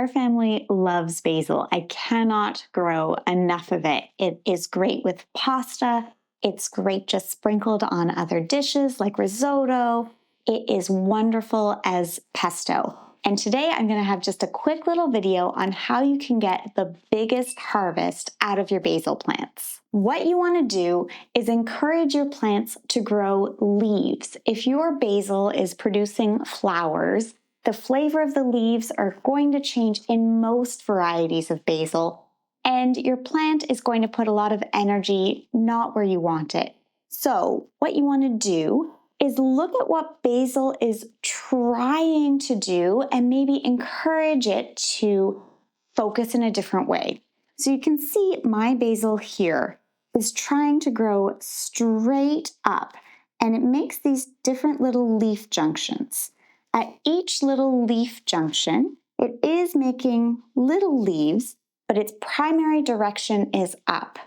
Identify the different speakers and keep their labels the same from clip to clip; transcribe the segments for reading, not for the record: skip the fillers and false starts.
Speaker 1: family loves basil. I cannot grow enough of it. It is great with pasta. It's great just sprinkled on other dishes like risotto. It is wonderful as pesto. And today I'm going to have just a quick little video on how you can get the biggest harvest out of your basil plants. What you want to do is encourage your plants to grow leaves. If your basil is producing flowers, the flavor of the leaves are going to change in most varieties of basil, and your plant is going to put a lot of energy not where you want it. So what you want to do is look at what basil is trying to do and maybe encourage it to focus in a different way. So you can see my basil here is trying to grow straight up, and it makes these different little leaf junctions. At each little leaf junction, it is making little leaves, but its primary direction is up.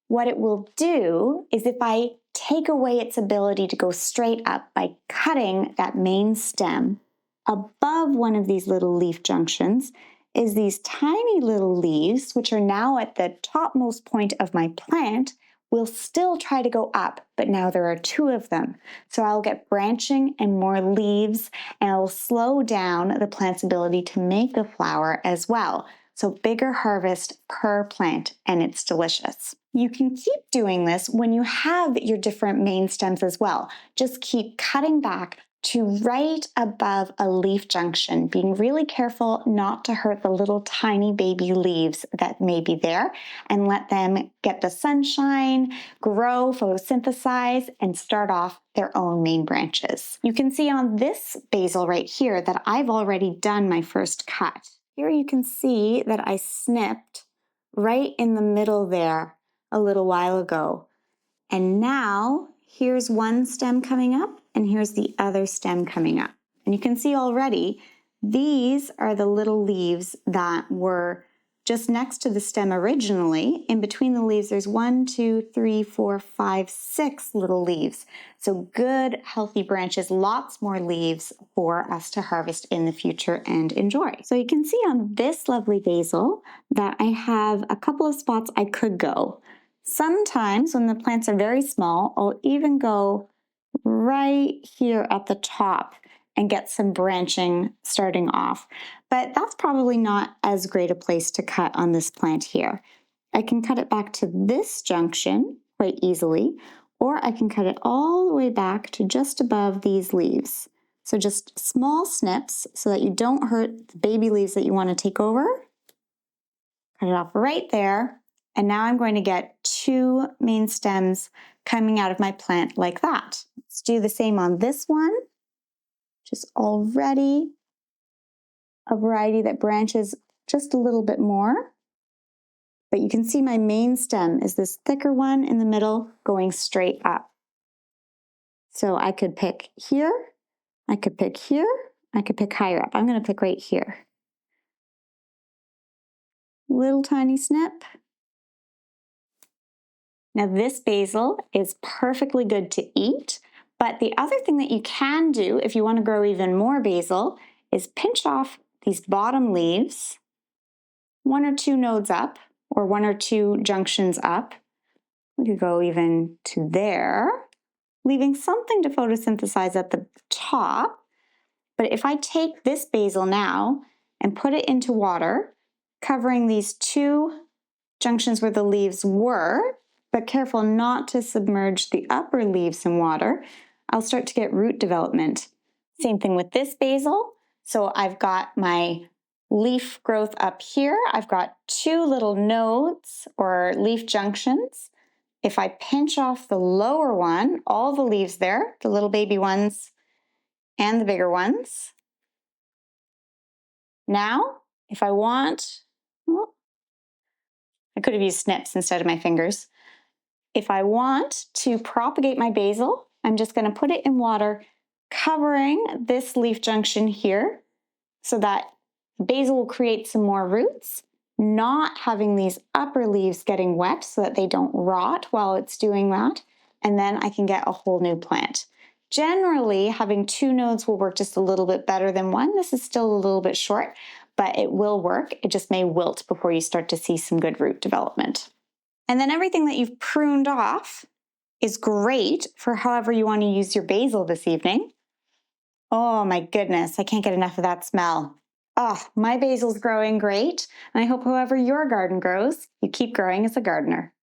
Speaker 1: What it will do is if I take away its ability to go straight up by cutting that main stem, above one of these little leaf junctions is these tiny little leaves, which are now at the topmost point of my plant, will still try to go up, but now there are two of them. So I'll get branching and more leaves, and I'll slow down the plant's ability to make a flower as well. So bigger harvest per plant, and it's delicious. You can keep doing this when you have your different main stems as well. Just keep cutting back to right above a leaf junction, being really careful not to hurt the little tiny baby leaves that may be there, and let them get the sunshine, grow, photosynthesize, and start off their own main branches. You can see on this basil right here that I've already done my first cut. Here you can see that I snipped right in the middle there a little while ago. And now here's one stem coming up and here's the other stem coming up. And you can see already these are the little leaves that were just next to the stem originally. In between the leaves there's 1, 2, 3, 4, 5, 6 little leaves. So good healthy branches, lots more leaves for us to harvest in the future and enjoy. So you can see on this lovely basil that I have a couple of spots I could go. Sometimes when the plants are very small, I'll even go right here at the top and get some branching starting off. But that's probably not as great a place to cut on this plant here. I can cut it back to this junction quite easily, or I can cut it all the way back to just above these leaves. So just small snips so that you don't hurt the baby leaves that you want to take over. Cut it off right there. And now I'm going to get two main stems coming out of my plant like that. Let's do the same on this one. Just already a variety that branches just a little bit more. But you can see my main stem is this thicker one in the middle going straight up. So I could pick here, I could pick here, I could pick higher up. I'm going to pick right here. Little tiny snip. Now this basil is perfectly good to eat, but the other thing that you can do if you want to grow even more basil is pinch off these bottom leaves, 1 or 2 nodes up, or 1 or 2 junctions up. We could go even to there, leaving something to photosynthesize at the top. But if I take this basil now and put it into water, covering these 2 junctions where the leaves were, but careful not to submerge the upper leaves in water, I'll start to get root development. Same thing with this basil. So I've got my leaf growth up here. I've got 2 little nodes or leaf junctions. If I pinch off the lower one, all the leaves there, the little baby ones and the bigger ones. Now, if I want, well, I could have used snips instead of my fingers. If I want to propagate my basil, I'm just going to put it in water, covering this leaf junction here so that basil will create some more roots, not having these upper leaves getting wet so that they don't rot while it's doing that, and then I can get a whole new plant. Generally, having 2 nodes will work just a little bit better than 1. This is still a little bit short, but it will work. It just may wilt before you start to see some good root development. And then everything that you've pruned off is great for however you want to use your basil this evening. Oh my goodness, I can't get enough of that smell. Oh, my basil's growing great, and I hope however your garden grows, you keep growing as a gardener.